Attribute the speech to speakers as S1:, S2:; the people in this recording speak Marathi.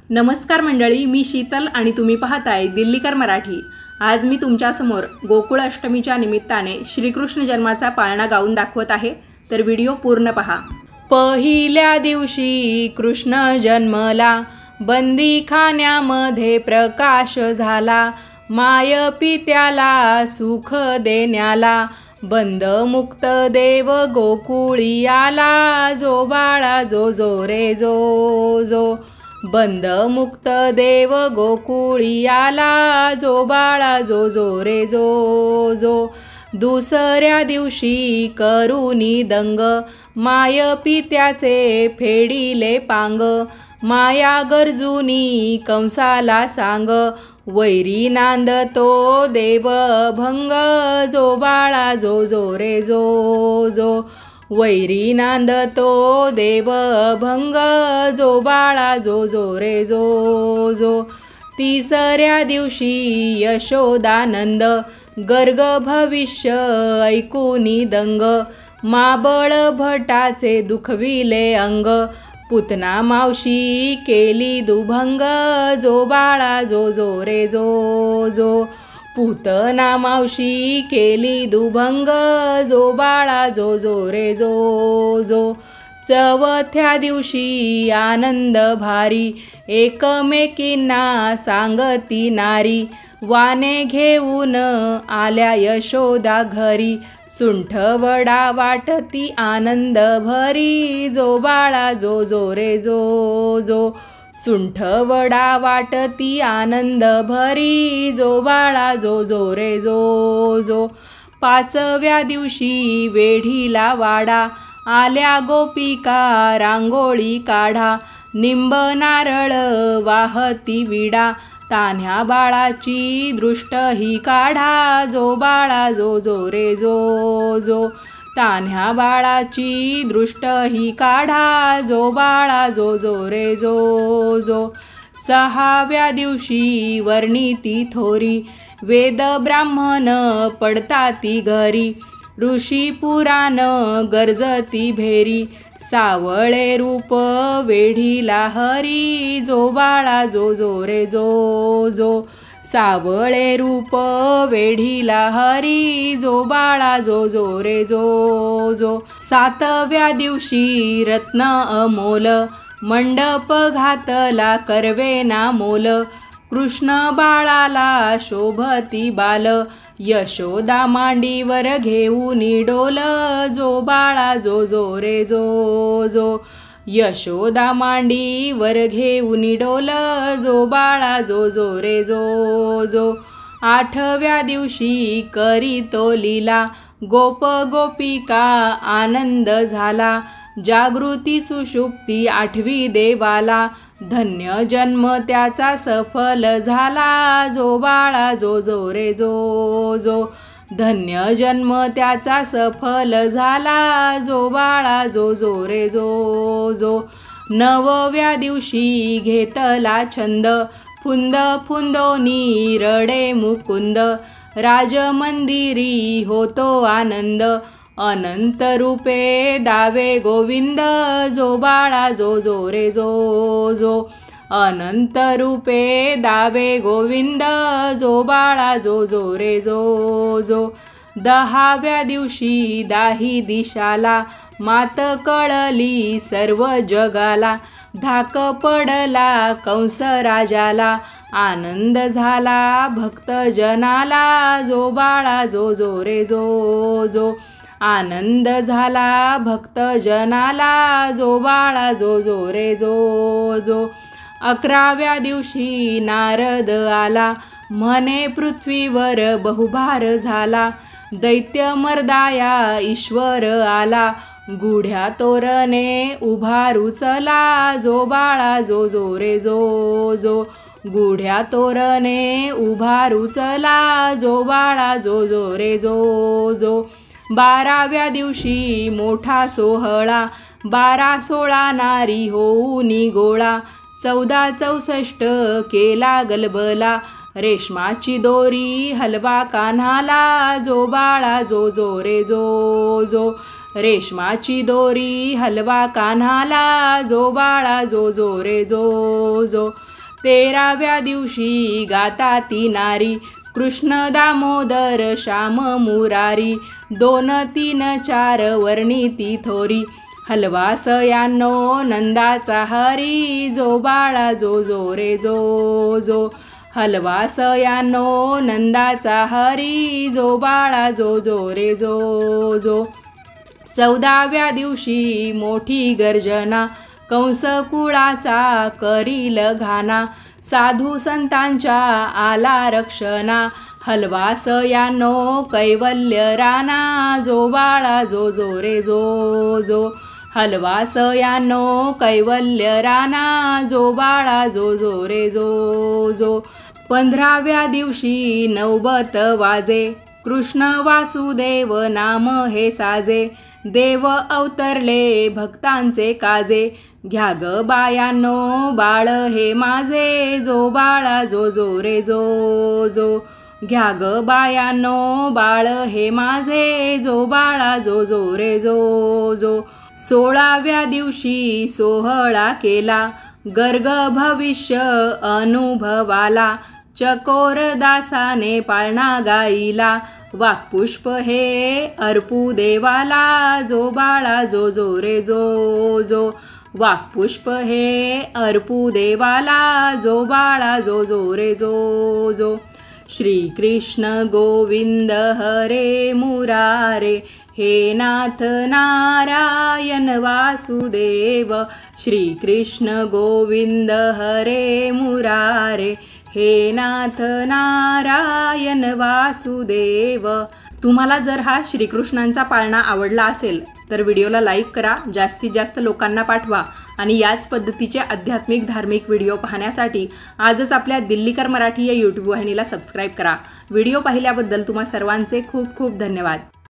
S1: नमस्कार मंडळी, मी शीतल आणि तुम्ही पाहताय दिल्लीकर मराठी। आज मी तुमच्यासमोर गोकुळ अष्टमीच्या निमित्ताने श्रीकृष्ण जन्माचा पाळणा गाऊन दाखवत आहे, तर व्हिडिओ पूर्ण पहा। पहिल्या दिवशी कृष्ण जन्मला, बंदीखान्यामध्ये प्रकाश झाला, माय पित्याला सुख देण्याला, बंद मुक्त देव गोकुळी आला, जो बाळा जो जो रे जो जो। बंद मुक्त देव गोकुळी आला, जो बाळा जो जो रे जो जो। दुसऱ्या दिवशी करुनी दंग, माय पित्याचे फेडिले पांग, माया गरजुनी कंसाला सांग, वैरी नांदतो देव भंग, जो बाळा जो जो रे जो जो। वैरी नांदतो देव भंग, जो बाळा जो जो रे जो जो। तिसऱ्या दिवशी यशोदानंद, गर्ग भविष्य ऐकुनी दंग, माबळ भटाचे दुखविले अंग, पुतना मावशी केली दुभंग, जो बाळा जो जो रे जो जो। पुतना मावशी केली दुभंग, जो बाळा जो जो रे जो जो। चौथ्या दिवशी आनंद भारी, एकमेकींना सांगती नारी, वाने घेऊन आल्या यशोदा घरी, सुंठ वडा वाटती आनंद भरी, जो बाळा जो जो रे जो जो। सुंठ वडा वाटती आनंद भरी, जो बाळा जो जो रे जो जो। पाचव्या दिवशी वेढीला वाडा, आल्या गोपिका रांगोळी काढा, निंब नारळ वाहती विडा, तान्ह्या बाळाची दृष्ट ही काढा, जो बाळा जो जो रे जो जो। तान्ह्या बाळाची दृष्ट ही काढा, जो बाळा जो जो रे जो जो। सहाव्या दिवशी वर्णिती थोरी, वेद ब्राह्मण पडताती घरी, ऋषी पुराण गर्जती भेरी, सावळे रूप वेढीला हरी, जो बाळा जो जो रे जो जो। सावळे रूप वेढीला हरी, जो बाळा जो जो रे जो जो। सातव्या दिवशी रत्न अमोल, मंडप घातला कर्वेना मोल, कृष्ण बाळाला शोभती बाल, यशोदा मांडीवर घेऊन डोल, जो बाळा जो जो रे जो जो। यशोदा मांडीवर घेऊन डोल, जो बाळा जो जो रे जो जो। आठव्या दिवशी करीतो लीला, गोप गोपिका आनंद झाला, जागृती सुषुप्ती आठवी देवाला, धन्य जन्म त्याचा सफल झाला, जो बाळा जो जो रे जो जो। धन्य जन्म त्याचा सफल झाला, जो बाळा जो जो रे जो जो। नवव्या दिवशी घेतला छंद, फुंद फुंदोनी रडे मुकुंद, राजमंदिरी होतो आनंद, अनंत रूपे दावे गोविंद, जो बाळा जो जो रे जो जो। अनंत रूपे दावे गोविंद, जो बाळा जो जो रे जो जो। दहाव्या दिवशी दाही दिशाला, मात कळली सर्व जगाला, धाक पडला कंस राजाला, आनंद झाला भक्त जनाला, जो बाळा जो जो रे जो जो। आनंद झाला भक्त जनाला, जो बाळा जो जो रे जो जो। अकराव्या दिवशी नारद आला, म्हणे पृथ्वीवर बहुभार झाला, दैत्य मर्दाया ईश्वर आला, गुढ्या तोरणे उभारू चला, जो बाळा जो जो रे जो जो। गुढ्या तोरणे उभारू चला, जो बाळा जो जो रे जो जो। बाराव्या दिवशी मोठा सोहळा, 12-16 नारी होऊनी गोळा, 14-64 केला गलबला, रेशमाची दोरी हलवा कान्हाला, जो बाळा जो जो रे जो जो। रेशमाची दोरी हलवा कान्हाला, जो बाळा जो जो रे जो जो। 13व्या दिवशी गाता ती नारी, कृष्ण दामोदर श्याम मुरारी, 2 3 4 वर्णी ती थोरी, हलवास यानो नंदाचा हरी, जो बाळा जो जो रे जो जो, हलवास यानो नंदाचा हरी, जो बाळा जो जो रे जो जो. 14व्या दिवशी मोठी गर्जना, कंस कुळाचा करील घाना, साधू संतांच्या आला रक्षणा, हलवास यानो कैवल्य राना, जो बाळा जो जो रे जो जो, हलवास यानो कैवल्य राना, जो बाळा जो जो रे जो जो. 15व्या दिवशी नौबत वाजे, कृष्ण वासुदेव नाम हे साजे, देव अवतरले भक्तांचे काजे, घ्या ग बायानो बाळ हे माझे, जो बाळा जो जो रे जो जो, घ्या ग बायानो बाळ हे माझे, जो बाळा जो जो रे जो जो. 16व्या दिवशी सोहळा केला, गर्ग भविष्य अनुभवाला, चकोर दासाने पाळणा गाईला, वाक्पुष्प हे अर्पू देवाला, जो बाळा जो जो रे जो जो, वाक्पुष्प हे अर्पू देवाला, जो बाळा जो जो रे जो जो. श्री कृष्ण गोविंद हरे मुरारे, हे नाथ नारायण वासुदेव, श्री कृष्ण गोविंद हरे मुरारे, हे नाथ नारायण वासुदेव. तुम्हाला जर हा श्रीकृष्णांचा पाळणा आवडला असेल तर व्हिडिओला लाईक करा, जास्तीत जास्त लोकांना पाठवा आणि याच पद्धतीचे आध्यात्मिक धार्मिक व्हिडिओ पाहण्यासाठी आजच आपल्या दिल्लीकर मराठी या यूट्यूब वाहिनीला सबस्क्राईब करा. व्हिडिओ पाहिल्याबद्दल तुम्हा सर्वांचे खूप खूप धन्यवाद.